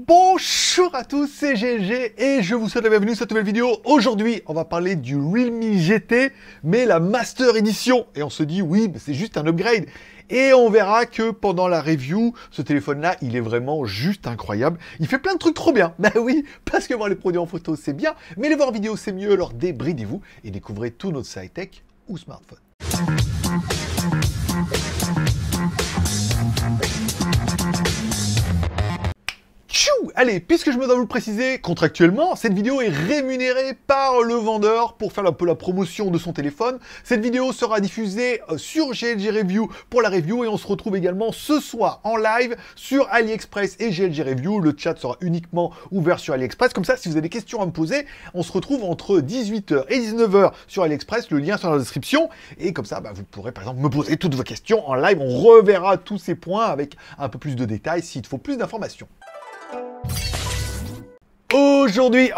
Bonjour à tous, c'est GLG et je vous souhaite la bienvenue sur cette nouvelle vidéo. Aujourd'hui, on va parler du Realme GT, mais la Master Edition. Et on se dit, oui, c'est juste un upgrade. Et on verra que pendant la review, ce téléphone-là, il est vraiment juste incroyable. Il fait plein de trucs trop bien. Ben oui, parce que voir les produits en photo, c'est bien, mais les voir en vidéo, c'est mieux. Alors débridez-vous et découvrez tout notre high-tech ou smartphone. Allez, puisque je me dois vous le préciser, contractuellement, cette vidéo est rémunérée par le vendeur pour faire un peu la promotion de son téléphone. Cette vidéo sera diffusée sur GLG Review pour la review et on se retrouve également ce soir en live sur AliExpress et GLG Review. Le chat sera uniquement ouvert sur AliExpress. Comme ça, si vous avez des questions à me poser, on se retrouve entre 18h et 19h sur AliExpress. Le lien sur la description. Et comme ça, vous pourrez par exemple me poser toutes vos questions en live. On reverra tous ces points avec un peu plus de détails s'il te faut plus d'informations. Aujourd'hui,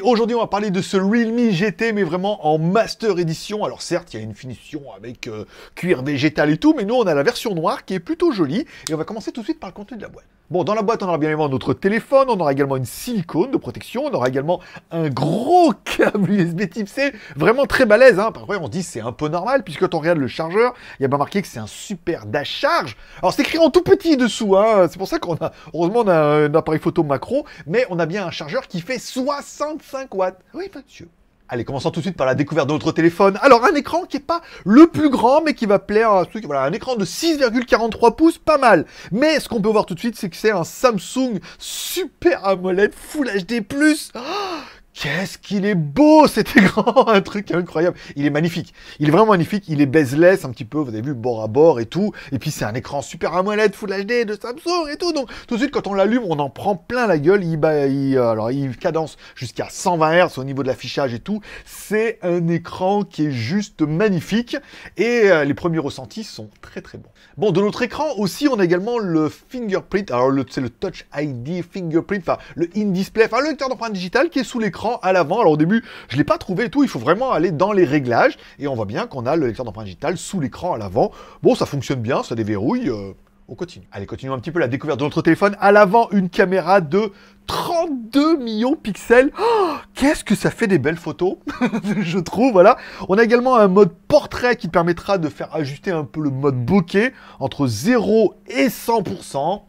aujourd'hui, on va parler de ce Realme GT, mais vraiment en Master Edition. Alors certes, il y a une finition avec cuir végétal et tout, mais nous, on a la version noire qui est plutôt jolie. Et on va commencer tout de suite par le contenu de la boîte. Bon, dans la boîte, on aura bien évidemment notre téléphone, on aura également une silicone de protection, on aura également un gros câble USB Type C, vraiment très balèze. Parfois, on se dit c'est un peu normal, puisque quand on regarde le chargeur, il y a bien marqué que c'est un super dash charge. Alors, c'est écrit en tout petit dessous, c'est pour ça qu'on a, heureusement, on a un appareil photo macro, mais on a bien un chargeur qui fait 65 watts. Oui, monsieur. Allez, commençons tout de suite par la découverte de notre téléphone. Alors, un écran qui n'est pas le plus grand, mais qui va plaire à ceux qui... Voilà, un écran de 6,43 pouces, pas mal. Mais ce qu'on peut voir tout de suite, c'est que c'est un Samsung Super AMOLED Full HD+. Qu'est-ce qu'il est beau cet écran, un truc incroyable. Il est magnifique, il est vraiment magnifique, il est bezeless un petit peu, vous avez vu, bord à bord et tout. Et puis c'est un écran Super AMOLED Full HD de Samsung et tout. Donc tout de suite quand on l'allume, on en prend plein la gueule. Il cadence jusqu'à 120 Hz au niveau de l'affichage et tout. C'est un écran qui est juste magnifique. Et les premiers ressentis sont très très bons. Bon, de notre écran aussi, on a également le fingerprint. Alors c'est le Touch ID fingerprint, enfin le in-display, enfin le lecteur d'empreinte digitale qui est sous l'écran à l'avant. Alors au début, je ne l'ai pas trouvé et tout, il faut vraiment aller dans les réglages et on voit bien qu'on a le lecteur d'empreinte digitale sous l'écran à l'avant. Bon, ça fonctionne bien, ça déverrouille, on continue. Allez, continuons un petit peu la découverte de notre téléphone. À l'avant, une caméra de 32 millions de pixels. Oh, qu'est-ce que ça fait des belles photos, je trouve, voilà. On a également un mode portrait qui permettra de faire ajuster un peu le mode bokeh entre 0 et 100%.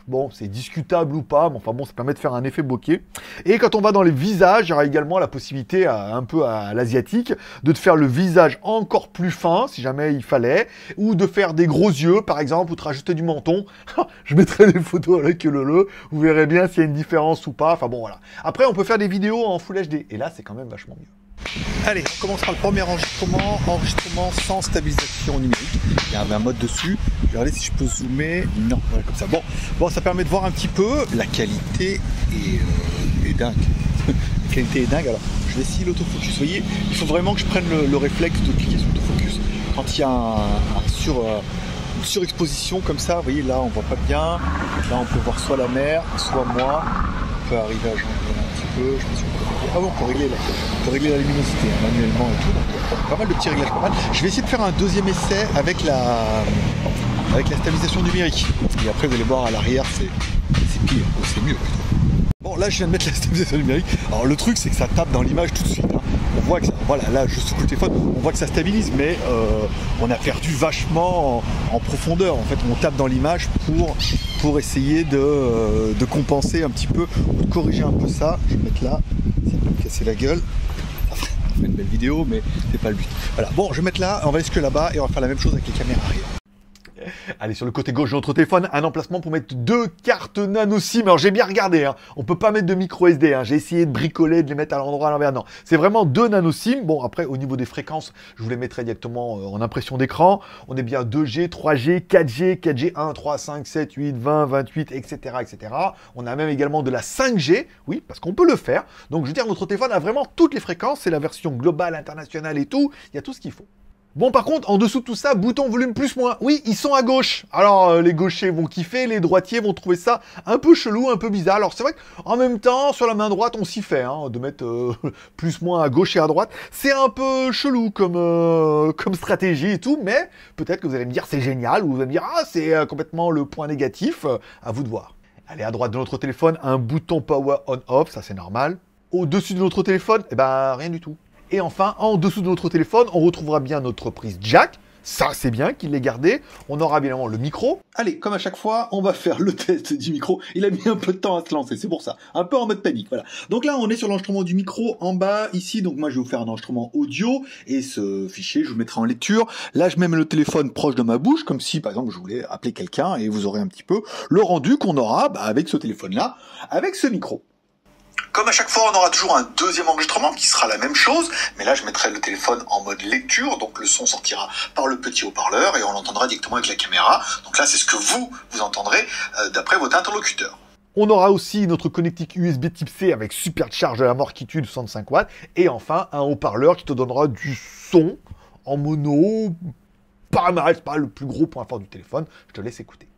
Bon, c'est discutable ou pas, mais enfin bon, ça permet de faire un effet bokeh. Et quand on va dans les visages, il y aura également la possibilité, un peu à l'asiatique, de te faire le visage encore plus fin, si jamais il fallait, ou de faire des gros yeux, par exemple, ou de rajouter du menton. Je mettrai des photos avec le, vous verrez bien s'il y a une différence ou pas. Enfin bon, voilà. Après, on peut faire des vidéos en Full HD, et là, c'est quand même vachement mieux. Allez, on commence par le premier enregistrement sans stabilisation numérique. Il y a un mode dessus. Regardez si je peux zoomer. Non, voilà, comme ça. Bon, ça permet de voir un petit peu. La qualité est dingue. La qualité est dingue. Alors, je vais essayer l'autofocus. Vous voyez, il faut vraiment que je prenne le réflexe de cliquer sur l'autofocus. Quand il y a une surexposition comme ça, vous voyez, là, on voit pas bien. Là, on peut voir soit la mer, soit moi. On peut arriver à jongler un petit peu. Je me suis on peut régler la luminosité manuellement et tout, donc pas mal de petits réglages, pas mal. Je vais essayer de faire un deuxième essai avec la stabilisation numérique. Et après vous allez voir à l'arrière c'est pire, ou c'est mieux plutôt. Bon là je viens de mettre la stabilisation numérique. Alors le truc c'est que ça tape dans l'image tout de suite. On voit que ça, voilà, là juste sous le téléphone, on voit que ça stabilise, mais on a perdu vachement en profondeur. En fait, on tape dans l'image pour essayer de compenser un petit peu, ou de corriger un peu ça. Je vais mettre là, ça va me casser la gueule. Ça fait une belle vidéo, mais c'est pas le but. Voilà, bon, je vais mettre là, on va aller jusque là-bas et on va faire la même chose avec les caméras arrière. Allez, sur le côté gauche de notre téléphone, un emplacement pour mettre 2 cartes nano SIM. Alors j'ai bien regardé, on peut pas mettre de micro SD. J'ai essayé de bricoler, de les mettre à l'endroit à l'envers. Non, c'est vraiment 2 nano SIM. Bon, après, au niveau des fréquences, je vous les mettrai directement en impression d'écran. On est bien 2G, 3G, 4G, 4G, 1, 3, 5, 7, 8, 20, 28, etc., etc. On a même également de la 5G, oui, parce qu'on peut le faire. Donc je veux dire, notre téléphone a vraiment toutes les fréquences. C'est la version globale, internationale et tout. Il y a tout ce qu'il faut. Bon, par contre, en dessous de tout ça, bouton volume plus moins. Oui, ils sont à gauche. Alors, les gauchers vont kiffer, les droitiers vont trouver ça un peu chelou, un peu bizarre. Alors, c'est vrai qu'en même temps, sur la main droite, on s'y fait, hein, de mettre plus moins à gauche et à droite. C'est un peu chelou comme stratégie et tout, mais peut-être que vous allez me dire c'est génial, ou vous allez me dire ah, c'est complètement le point négatif. À vous de voir. Allez, à droite de notre téléphone, un bouton power on-off, ça c'est normal. Au-dessus de notre téléphone, eh ben, rien du tout. Et enfin, en dessous de notre téléphone, on retrouvera bien notre prise jack. Ça, c'est bien qu'il l'ait gardé. On aura bien évidemment le micro. Allez, comme à chaque fois, on va faire le test du micro. Il a mis un peu de temps à se lancer, c'est pour ça. Un peu en mode panique, voilà. Donc là, on est sur l'enregistrement du micro en bas, ici. Donc moi, je vais vous faire un enregistrement audio. Et ce fichier, je vous le mettrai en lecture. Là, je mets le téléphone proche de ma bouche, comme si, par exemple, je voulais appeler quelqu'un. Et vous aurez un petit peu le rendu qu'on aura avec ce téléphone-là, avec ce micro. Comme à chaque fois, on aura toujours un deuxième enregistrement qui sera la même chose, mais là je mettrai le téléphone en mode lecture, donc le son sortira par le petit haut-parleur et on l'entendra directement avec la caméra. Donc là c'est ce que vous entendrez d'après votre interlocuteur. On aura aussi notre connectique USB type C avec supercharge à la marquitude 65 watts et enfin un haut-parleur qui te donnera du son en mono, pas mal, c'est pas le plus gros point fort du téléphone, je te laisse écouter.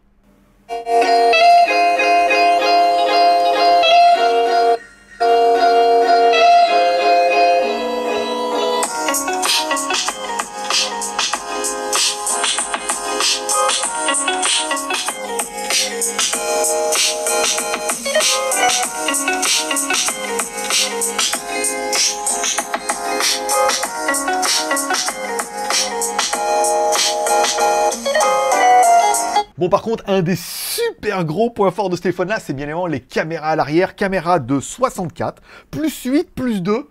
Bon, par contre, un des super gros points forts de ce téléphone-là, c'est bien évidemment les caméras à l'arrière. Caméra de 64, plus 8, plus 2.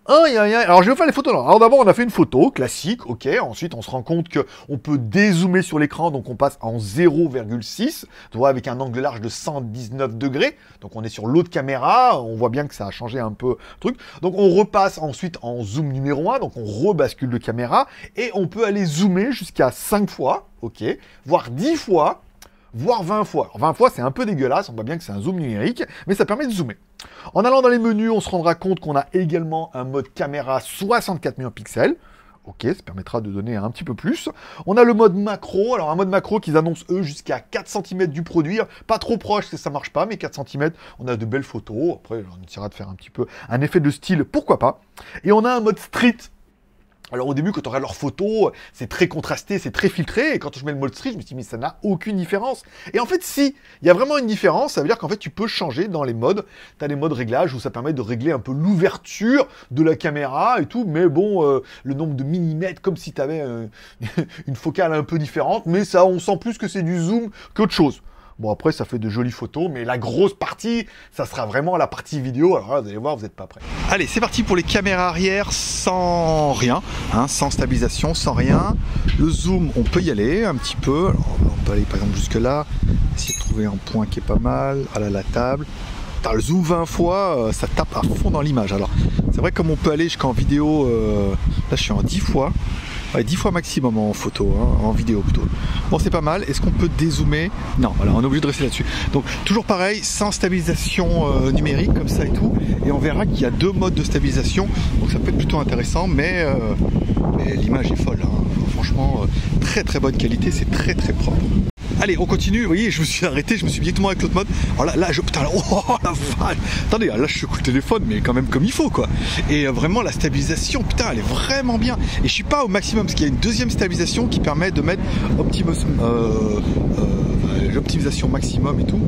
Alors, je vais vous faire les photos. Alors, d'abord, on a fait une photo classique, ok. Ensuite, on se rend compte qu'on peut dézoomer sur l'écran, donc on passe en 0,6, tu vois, avec un angle large de 119 degrés. Donc, on est sur l'autre caméra. On voit bien que ça a changé un peu le truc. Donc, on repasse ensuite en zoom numéro 1. Donc, on rebascule de caméra et on peut aller zoomer jusqu'à 5 fois, ok, voire 10 fois, voire 20 fois. Alors 20 fois, c'est un peu dégueulasse, on voit bien que c'est un zoom numérique, mais ça permet de zoomer. En allant dans les menus, on se rendra compte qu'on a également un mode caméra 64 millions de pixels. Ok, ça permettra de donner un petit peu plus. On a le mode macro, alors un mode macro qu'ils annoncent eux jusqu'à 4 cm du produit. Pas trop proche, ça marche pas, mais 4 cm, on a de belles photos. Après, on essaiera de faire un petit peu un effet de style, pourquoi pas. Et on a un mode street. Alors au début, quand on regarde leurs photos, c'est très contrasté, c'est très filtré, et quand je mets le mode street, je me suis dit, mais ça n'a aucune différence. Et en fait, si, il y a vraiment une différence, ça veut dire qu'en fait, tu peux changer dans les modes. Tu as des modes réglages où ça permet de régler un peu l'ouverture de la caméra et tout, mais bon, le nombre de millimètres, comme si tu avais une focale un peu différente, mais ça, on sent plus que c'est du zoom qu'autre chose. Bon, après, ça fait de jolies photos, mais la grosse partie, ça sera vraiment la partie vidéo. Alors là, vous allez voir, vous n'êtes pas prêts. Allez, c'est parti pour les caméras arrière sans rien, hein, sans stabilisation, sans rien. Le zoom, on peut y aller un petit peu. Alors, on peut aller par exemple jusque là, essayer de trouver un point qui est pas mal. Voilà la table. Le zoom 20 fois, ça tape à fond dans l'image. Alors, c'est vrai comme on peut aller jusqu'en vidéo, là je suis en 10 fois. Ouais, 10 fois maximum en photo, hein, en vidéo plutôt. Bon, c'est pas mal. Est-ce qu'on peut dézoomer? Non, voilà, on est obligé de rester là-dessus. Donc, toujours pareil, sans stabilisation numérique, comme ça et tout. Et on verra qu'il y a deux modes de stabilisation. Donc, ça peut être plutôt intéressant, mais l'image est folle. Hein. Franchement, très très bonne qualité, c'est très très propre. Allez, on continue. Vous voyez, je me suis arrêté, je me suis directement avec l'autre mode. Alors là, putain, oh la vache. Attendez, là, je secoue le téléphone, mais quand même comme il faut, quoi. Et vraiment, la stabilisation, putain, elle est vraiment bien. Et je suis pas au maximum, parce qu'il y a une deuxième stabilisation qui permet de mettre l'optimisation maximum et tout.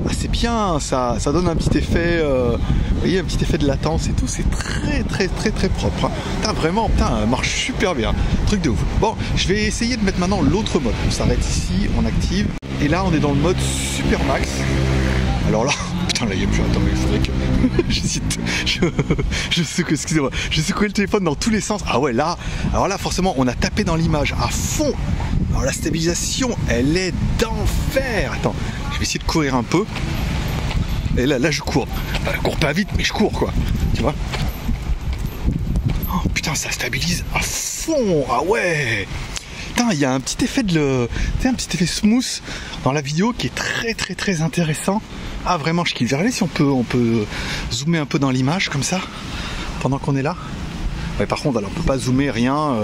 Ah, c'est bien, ça donne un petit effet, vous voyez, un petit effet de latence et tout. C'est très, très, très, très propre. Hein. Putain, vraiment, putain, elle marche super bien. Truc de ouf. Bon, je vais essayer de mettre maintenant l'autre mode. On s'arrête ici, on active. Et là, on est dans le mode Super Max. Alors là, putain, là, il n'y a plus. Attends, mais il faudrait que. Je secoue, excusez-moi. Je secouais le téléphone dans tous les sens. Ah ouais, là, alors là, forcément, on a tapé dans l'image à fond. Alors la stabilisation, elle est d'enfer. Attends, je vais essayer de courir un peu. Et là, je cours. Enfin, je cours pas vite, mais je cours, quoi. Tu vois? Oh, putain, ça stabilise à fond. Ah ouais. Putain, il y a un petit effet un petit effet smooth dans la vidéo qui est très très très intéressant. Ah vraiment, je kiffe. Regardez si on peut zoomer un peu dans l'image comme ça pendant qu'on est là. Ouais, par contre, alors on peut pas zoomer rien.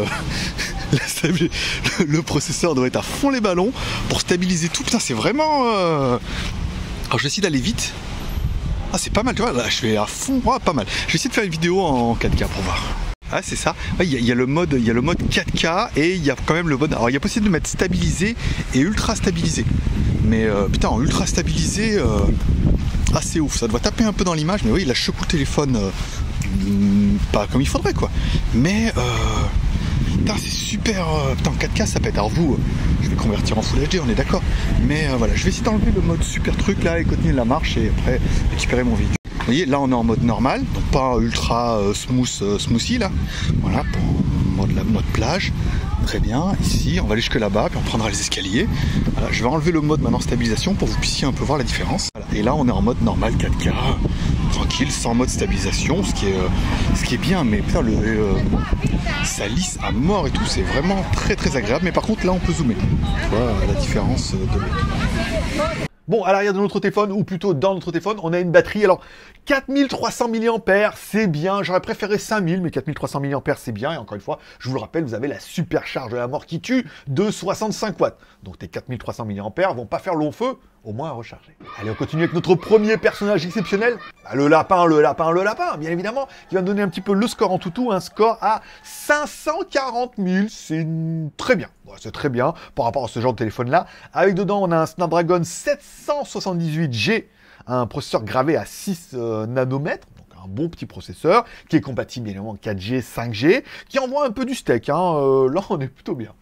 Le processeur doit être à fond les ballons pour stabiliser tout. Putain, c'est vraiment... Alors, je vais essayer d'aller vite. Ah, c'est pas mal, tu vois. Là, je vais à fond. Oh, pas mal. Je vais essayer de faire une vidéo en 4K pour voir. Ah, c'est ça. Il y a le mode 4K et il y a quand même le mode... Alors, il y a possible de mettre stabilisé et ultra stabilisé. Mais putain, en ultra stabilisé... Ah, c'est ouf. Ça doit taper un peu dans l'image. Mais oui, là, je secoue le téléphone... pas comme il faudrait, quoi. Mais... Putain, c'est super... Putain, en 4K, ça pète. Alors vous, je vais convertir en Full HD, on est d'accord. Mais voilà, je vais essayer d'enlever le mode super truc, là, et continuer la marche, et après, récupérer mon véhicule. Vous voyez, là, on est en mode normal, donc pas ultra smoothie, là. Voilà, pour mode plage. Très bien, ici, on va aller jusque là-bas, puis on prendra les escaliers. Voilà, je vais enlever le mode maintenant stabilisation pour que vous puissiez un peu voir la différence. Voilà. Et là, on est en mode normal 4K, tranquille, sans mode stabilisation, ce qui est bien, mais putain, ça lisse à mort et tout, c'est vraiment très très agréable. Mais par contre, là, on peut zoomer. Tu vois la différence de l'autre. Bon, à l'arrière de notre téléphone, ou plutôt dans notre téléphone, on a une batterie. Alors, 4300 mAh, c'est bien. J'aurais préféré 5000, mais 4300 mAh, c'est bien. Et encore une fois, je vous le rappelle, vous avez la supercharge de la mort qui tue de 65 watts. Donc, tes 4300 mAh vont pas faire long feu, au moins à recharger. Allez, on continue avec notre premier personnage exceptionnel. Bah, le lapin, bien évidemment, qui va donner un petit peu le score en toutou. Un score à 540 000, c'est très bien. Bon, c'est très bien par rapport à ce genre de téléphone-là. Avec dedans, on a un Snapdragon 778G, un processeur gravé à 6 nanomètres. Un bon petit processeur qui est compatible bien évidemment 4G, 5G, qui envoie un peu du steak. Là, on est plutôt bien.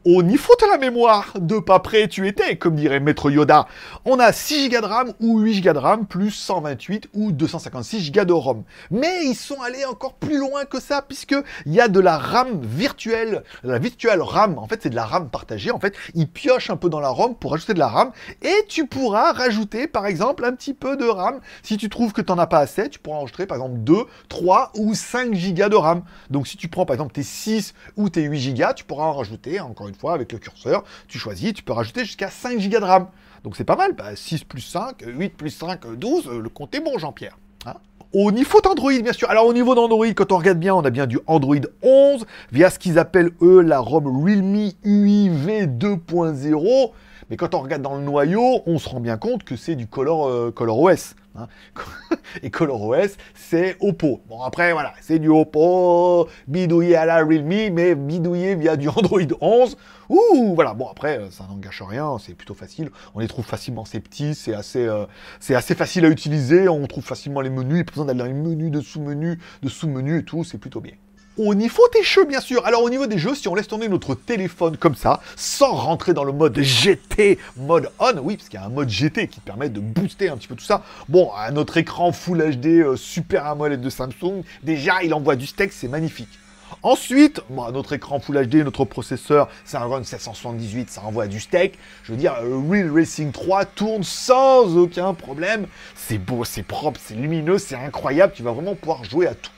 Au niveau de la mémoire, de pas près tu étais, comme dirait Maître Yoda. On a 6 Go de RAM ou 8 Go de RAM, plus 128 ou 256 Go de ROM. Mais ils sont allés encore plus loin que ça, puisqu'il y a de la RAM virtuelle. La virtual RAM, en fait, c'est de la RAM partagée. En fait, ils piochent un peu dans la ROM pour rajouter de la RAM. Et tu pourras rajouter, par exemple, un petit peu de RAM. Si tu trouves que tu n'en as pas assez, tu pourras enregistrer, par exemple, 2, 3 ou 5 Go de RAM. Donc, si tu prends, par exemple, tes 6 ou tes 8 Go, tu pourras en rajouter, encore une fois, avec le curseur, tu choisis, tu peux rajouter jusqu'à 5 Go de RAM. Donc c'est pas mal, 6 plus 5, 8 plus 5, 12, le compte est bon, Jean-Pierre. Hein, au niveau d'Android, bien sûr. Alors au niveau d'Android, quand on regarde bien, on a bien du Android 11, via ce qu'ils appellent, eux, la ROM Realme UIV 2.0. Mais quand on regarde dans le noyau, on se rend bien compte que c'est du ColorOS. Hein. Et ColorOS, c'est Oppo. Bon, après, voilà, c'est du Oppo, bidouillé à la Realme, mais bidouillé via du Android 11. Ouh, voilà. Bon, après, ça n'engage rien, c'est plutôt facile. On les trouve facilement, c'est petit, c'est assez facile à utiliser. On trouve facilement les menus, il n'y a pas besoin d'aller dans les menus de sous-menus et tout, c'est plutôt bien. Au niveau des jeux, bien sûr. Alors, au niveau des jeux, si on laisse tourner notre téléphone comme ça, sans rentrer dans le mode GT, mode on, oui, parce qu'il y a un mode GT qui permet de booster un petit peu tout ça. Bon, à notre écran Full HD Super AMOLED de Samsung, déjà, il envoie du steak, c'est magnifique. Ensuite, bon, notre écran Full HD, notre processeur, c'est un Run 778, ça envoie du steak. Je veux dire, Real Racing 3 tourne sans aucun problème. C'est beau, c'est propre, c'est lumineux, c'est incroyable. Tu vas vraiment pouvoir jouer à tout.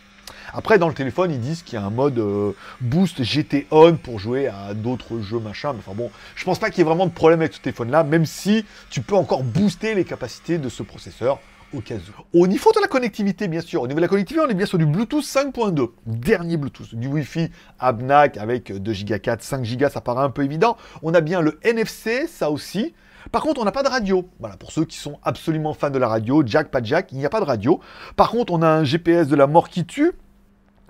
Après, dans le téléphone, ils disent qu'il y a un mode Boost GT On pour jouer à d'autres jeux, machin. Mais enfin bon, je pense pas qu'il y ait vraiment de problème avec ce téléphone-là, même si tu peux encore booster les capacités de ce processeur au cas où. Au niveau de la connectivité, bien sûr. Au niveau de la connectivité, on est bien sur du Bluetooth 5.2. Dernier Bluetooth. Du Wi-Fi ABNAC avec 2 Go 4, 5 Go, ça paraît un peu évident. On a bien le NFC, ça aussi. Par contre, on n'a pas de radio. Voilà, pour ceux qui sont absolument fans de la radio, jack, pas de jack, il n'y a pas de radio. Par contre, on a un GPS de la mort qui tue.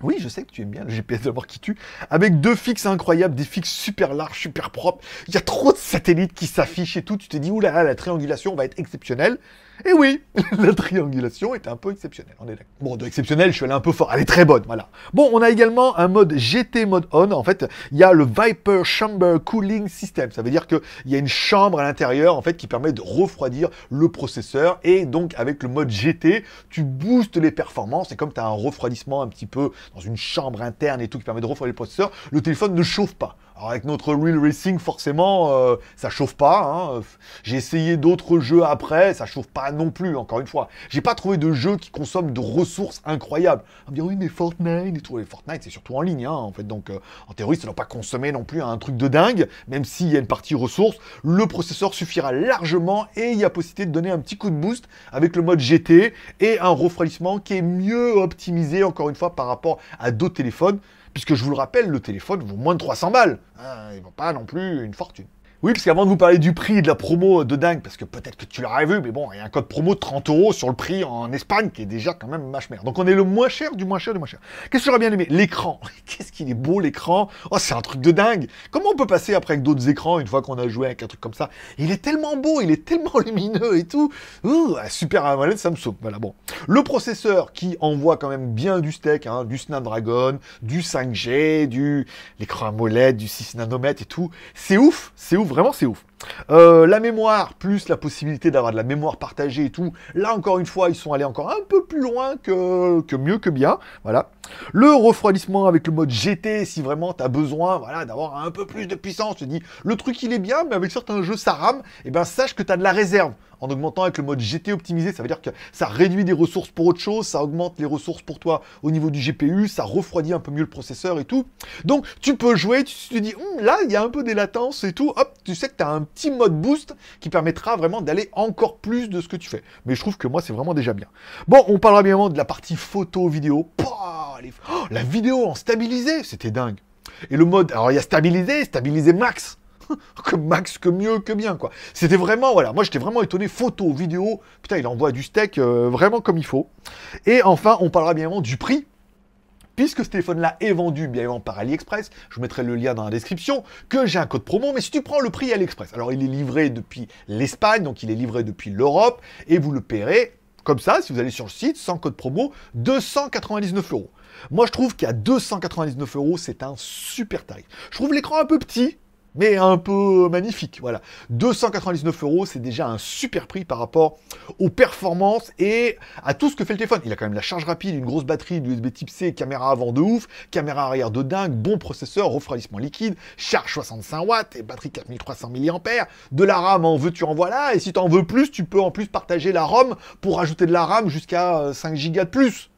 Oui, je sais que tu aimes bien le GPS de la mort qui tue, avec 2 fixes incroyables, des fixes super larges, super propres. Il y a trop de satellites qui s'affichent et tout. Tu te dis, oulala, la triangulation va être exceptionnelle. Et oui, la triangulation est un peu exceptionnelle, on est d'accord. Bon, de exceptionnel, je suis allé un peu fort, elle est très bonne, voilà. Bon, on a également un mode GT mode on, en fait, il y a le Viper Chamber Cooling System, ça veut dire qu'il y a une chambre à l'intérieur, en fait, qui permet de refroidir le processeur, et donc, avec le mode GT, tu boostes les performances, et comme tu as un refroidissement un petit peu dans une chambre interne et tout, qui permet de refroidir le processeur, le téléphone ne chauffe pas. Alors avec notre Real Racing, forcément, ça chauffe pas. Hein. J'ai essayé d'autres jeux après, ça chauffe pas non plus, encore une fois. J'ai pas trouvé de jeu qui consomme de ressources incroyables. On va me dire, oui, mais Fortnite et tout. Et Fortnite, c'est surtout en ligne, hein, en fait. Donc, en théorie, ça ne doit pas consommer non plus un truc de dingue, même s'il y a une partie ressources. Le processeur suffira largement et il y a possibilité de donner un petit coup de boost avec le mode GT et un refroidissement qui est mieux optimisé, encore une fois, par rapport à d'autres téléphones. puisque je vous le rappelle, le téléphone vaut moins de 300 balles. Hein, il ne vaut pas non plus une fortune. Oui, parce qu'avant de vous parler du prix et de la promo de dingue, parce que peut-être que tu l'aurais vu, mais bon, il y a un code promo de 30 € sur le prix en Espagne, qui est déjà quand même mâche-mère. Donc on est le moins cher du moins cher du moins cher. Qu'est-ce que j'aurais bien aimé? L'écran. Qu'est-ce qu'il est beau, l'écran. Oh, c'est un truc de dingue. Comment on peut passer après avec d'autres écrans, une fois qu'on a joué avec un truc comme ça? Il est tellement beau, il est tellement lumineux et tout. Ouh, super AMOLED Samsung. Voilà, bon. Le processeur qui envoie quand même bien du steak, hein, du Snapdragon, du 5G, l'écran AMOLED, du 6 nanomètres et tout. C'est ouf, vraiment c'est ouf. La mémoire, plus la possibilité d'avoir de la mémoire partagée et tout, là encore une fois, ils sont allés encore un peu plus loin que mieux que bien, voilà. Le refroidissement avec le mode GT, si vraiment tu as besoin, voilà, d'avoir un peu plus de puissance, tu te dis, le truc il est bien, mais avec certains jeux ça rame, et ben sache que tu as de la réserve. En augmentant avec le mode GT optimisé, ça veut dire que ça réduit des ressources pour autre chose, ça augmente les ressources pour toi au niveau du GPU, ça refroidit un peu mieux le processeur et tout. Donc tu peux jouer, tu te dis, là il y a un peu des latences et tout, hop, tu sais que tu as un petit mode boost qui permettra vraiment d'aller encore plus de ce que tu fais. Mais je trouve que moi c'est vraiment déjà bien. Bon, on parlera bien évidemment de la partie photo-vidéo. La vidéo en stabilisé, c'était dingue. Et le mode, alors il y a stabilisé max. Que max, que mieux, que bien, quoi. C'était vraiment, voilà, moi j'étais vraiment étonné, photo, vidéo, putain, il envoie du steak vraiment comme il faut. Et enfin, on parlera bien évidemment du prix, puisque ce téléphone-là est vendu bien évidemment par AliExpress, je vous mettrai le lien dans la description, que j'ai un code promo, mais si tu prends le prix AliExpress, alors il est livré depuis l'Espagne, donc il est livré depuis l'Europe, et vous le paierez, comme ça, si vous allez sur le site, sans code promo, 299 €. Moi je trouve qu'à 299 €, c'est un super tarif. Je trouve l'écran un peu petit, mais un peu magnifique, voilà. 299 €, c'est déjà un super prix par rapport aux performances et à tout ce que fait le téléphone. Il a quand même la charge rapide, une grosse batterie, l'USB type C, caméra avant de ouf, caméra arrière de dingue, bon processeur, refroidissement liquide, charge 65 watts et batterie 4300 mAh, de la RAM en veux-tu en voilà, et si tu en veux plus, tu peux en plus partager la ROM pour rajouter de la RAM jusqu'à 5 Go de plus.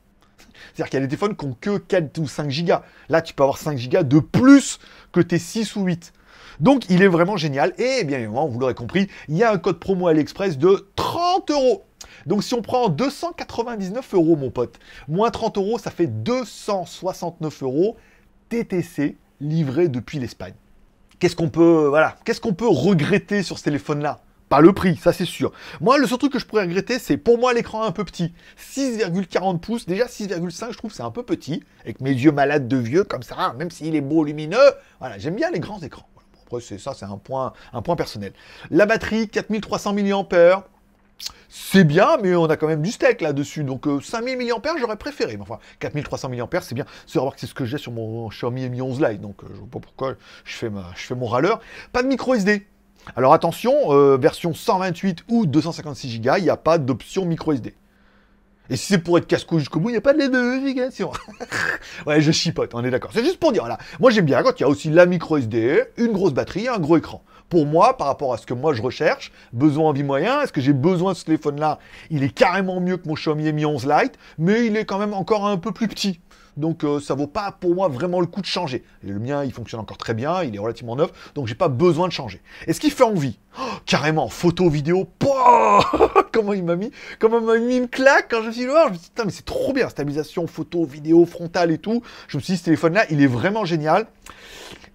C'est-à-dire qu'il y a des téléphones qui n'ont que 4 ou 5 Go. Là, tu peux avoir 5 Go de plus que tes 6 ou 8. Donc, il est vraiment génial. Et bien évidemment, vous l'aurez compris, il y a un code promo AliExpress de 30 €. Donc, si on prend 299 €, mon pote, moins 30 €, ça fait 269 € TTC livré depuis l'Espagne. Qu'est-ce qu'on peut regretter sur ce téléphone-là? Pas le prix, ça c'est sûr. Moi, le seul truc que je pourrais regretter, c'est pour moi l'écran un peu petit. 6,40 pouces, déjà 6,5, je trouve c'est un peu petit. Avec mes yeux malades de vieux, comme ça, même s'il est beau, lumineux. Voilà, j'aime bien les grands écrans. Après, c'est un point personnel. La batterie, 4300 mAh. C'est bien, mais on a quand même du steak là-dessus. Donc 5000 mAh, j'aurais préféré. Mais enfin, 4300 mAh, c'est bien. C'est voir que c'est ce que j'ai sur mon Xiaomi Mi 11 Lite. Donc je vois pas pourquoi je fais mon râleur. Pas de micro SD. Alors attention, version 128 ou 256 Go, il n'y a pas d'option micro SD. Et si c'est pour être casse-couille jusqu'au bout, il n'y a pas de navigation. Ouais, je chipote, on est d'accord. C'est juste pour dire, voilà. Moi, j'aime bien quand il y a aussi la micro SD, une grosse batterie, un gros écran. Pour moi, par rapport à ce que moi je recherche, besoin, envie, moyen, est-ce que j'ai besoin de ce téléphone-là? Il est carrément mieux que mon Xiaomi Mi 11 Lite, mais il est quand même encore un peu plus petit. Donc ça vaut pas pour moi vraiment le coup de changer. Et le mien, il fonctionne encore très bien, il est relativement neuf, donc j'ai pas besoin de changer. Et ce qui fait envie, carrément, photo, vidéo, comment il m'a mis une claque quand je me suis dit, je me suis dit, putain, mais c'est trop bien, stabilisation, photo, vidéo, frontale et tout. Je me suis dit, ce téléphone-là, il est vraiment génial.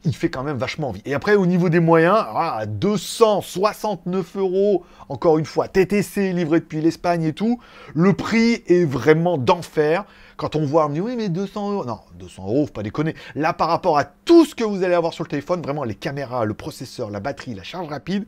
Il fait quand même vachement envie. Et après, au niveau des moyens, à 269 €, encore une fois, TTC livré depuis l'Espagne et tout, le prix est vraiment d'enfer. Quand on voit, on me dit, oui, mais 200 €. Non, 200 €, faut pas déconner. Là, par rapport à tout ce que vous allez avoir sur le téléphone, vraiment les caméras, le processeur, la batterie, la charge rapide,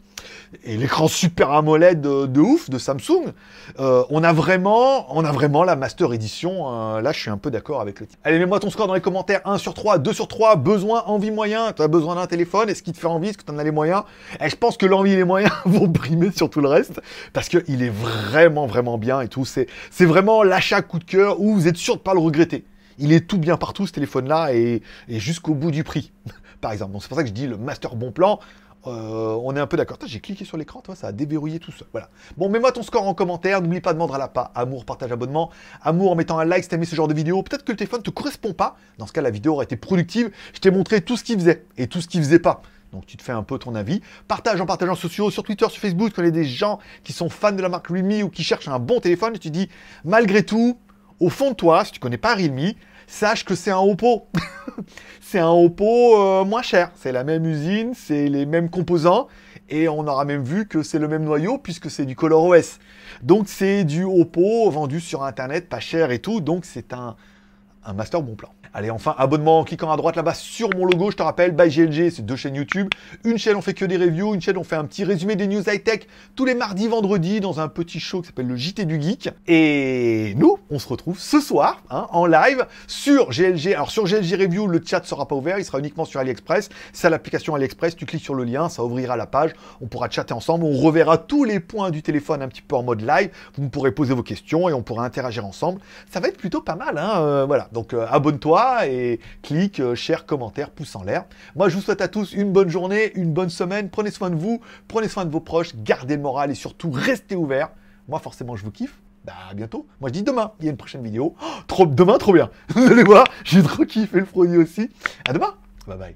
et l'écran Super AMOLED de ouf de Samsung, on a vraiment la Master Edition. Là, je suis un peu d'accord avec le type. Allez, mets-moi ton score dans les commentaires. 1 sur 3, 2 sur 3, besoin, envie, moyen. Tu as besoin d'un téléphone, est-ce qu'il te fait envie, est-ce que tu en as les moyens? Et je pense que l'envie et les moyens vont primer sur tout le reste, parce qu'il est vraiment, vraiment bien et tout. C'est vraiment l'achat coup de cœur où vous êtes sûr de pas le regretter. Il est tout bien partout, ce téléphone-là, et jusqu'au bout du prix, par exemple. Donc c'est pour ça que je dis le Master bon plan. On est un peu d'accord. J'ai cliqué sur l'écran, toi, ça a déverrouillé tout seul. Voilà. Bon, mets-moi ton score en commentaire. N'oublie pas de vendre à la pas. Amour, partage, abonnement. Amour en mettant un like si t'as aimé ce genre de vidéo. Peut-être que le téléphone te correspond pas. Dans ce cas, la vidéo aurait été productive. Je t'ai montré tout ce qu'il faisait et tout ce qu'il faisait pas. Donc tu te fais un peu ton avis. Partage en partageant sociaux, sur Twitter, sur Facebook. Tu connais des gens qui sont fans de la marque Realme ou qui cherchent un bon téléphone. Et tu dis, malgré tout, au fond de toi, si tu connais pas Realme, sache que c'est un Oppo. C'est un Oppo moins cher. C'est la même usine, c'est les mêmes composants. Et on aura même vu que c'est le même noyau puisque c'est du ColorOS. Donc c'est du Oppo vendu sur Internet, pas cher et tout. Donc c'est un master bon plan. Allez, enfin, abonnement en cliquant à droite là-bas sur mon logo. Je te rappelle, by GLG, c'est 2 chaînes YouTube. Une chaîne, on fait que des reviews. Une chaîne, on fait un petit résumé des news high-tech tous les mardis, vendredis dans un petit show qui s'appelle le JT du Geek. Et nous, on se retrouve ce soir en live sur GLG. Alors sur GLG Review, le chat ne sera pas ouvert. Il sera uniquement sur AliExpress. C'est l'application AliExpress. Tu cliques sur le lien, ça ouvrira la page. On pourra chatter ensemble. On reverra tous les points du téléphone un petit peu en mode live. Vous pourrez poser vos questions et on pourra interagir ensemble. Ça va être plutôt pas mal. Voilà, donc abonne-toi et clique, share, commentaire, pouce en l'air. Moi, je vous souhaite à tous une bonne journée, une bonne semaine. Prenez soin de vous, prenez soin de vos proches, gardez le moral et surtout, restez ouverts. Moi, forcément, je vous kiffe. Bah, à bientôt. Moi, je dis demain, il y a une prochaine vidéo. Demain, trop bien. Vous allez voir, j'ai trop kiffé le Frony aussi. À demain. Bye bye.